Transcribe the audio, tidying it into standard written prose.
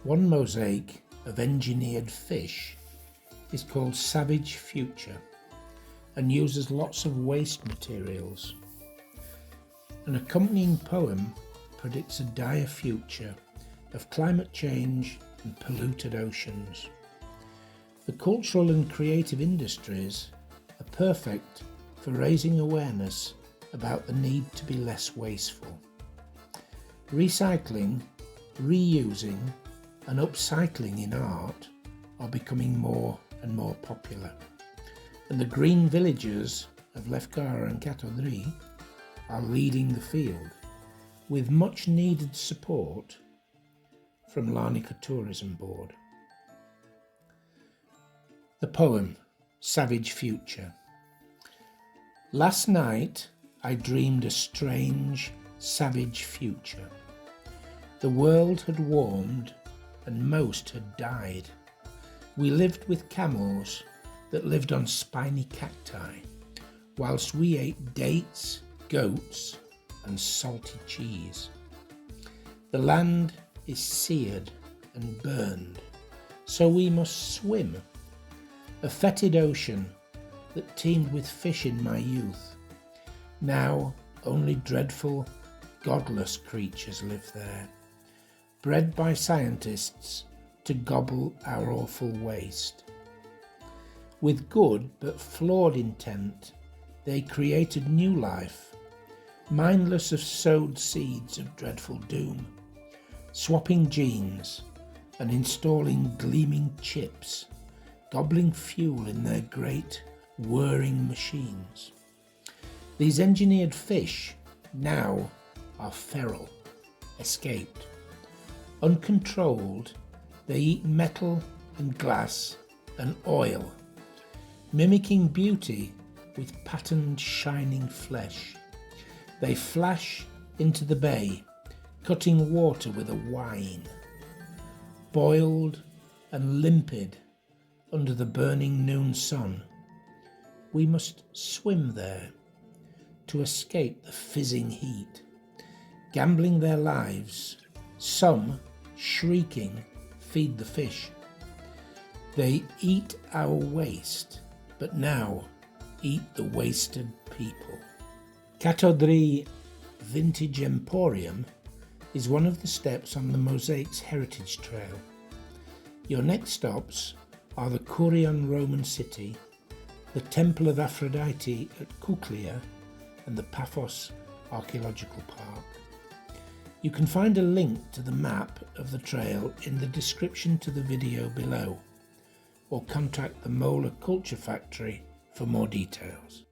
One mosaic of engineered fish is called Savage Future and uses lots of waste materials. An accompanying poem predicts a dire future of climate change and polluted oceans. The cultural and creative industries are perfect for raising awareness about the need to be less wasteful. Recycling, reusing, and upcycling in art are becoming more and more popular, and the green villagers of Lefkara and Kato Drys are leading the field with much needed support from Larnaca Tourism Board. The poem Savage Future. Last night I dreamed a strange, savage future. The world had warmed and most had died. We lived with camels that lived on spiny cacti, whilst we ate dates, goats, and salty cheese. The land is seared and burned, so we must swim. A fetid ocean that teemed with fish in my youth. Now only dreadful, godless creatures live there, bred by scientists to gobble our awful waste. With good but flawed intent, they created new life, mindless of sowed seeds of dreadful doom, swapping genes and installing gleaming chips, gobbling fuel in their great whirring machines. These engineered fish now are feral, escaped. Uncontrolled, they eat metal and glass and oil, mimicking beauty with patterned shining flesh. They flash into the bay, cutting water with a whine. Boiled and limpid under the burning noon sun, we must swim there to escape the fizzing heat, gambling their lives. Some, shrieking, feed the fish. They eat our waste, but now eat the wasted people. Kato Drys Vintage Emporium is one of the steps on the Mosaics Heritage Trail. Your next stops are the Kurion Roman city, the Temple of Aphrodite at Kuklia, and the Paphos Archaeological Park. You can find a link to the map of the trail in the description to the video below, or contact the Mola Culture Factory for more details.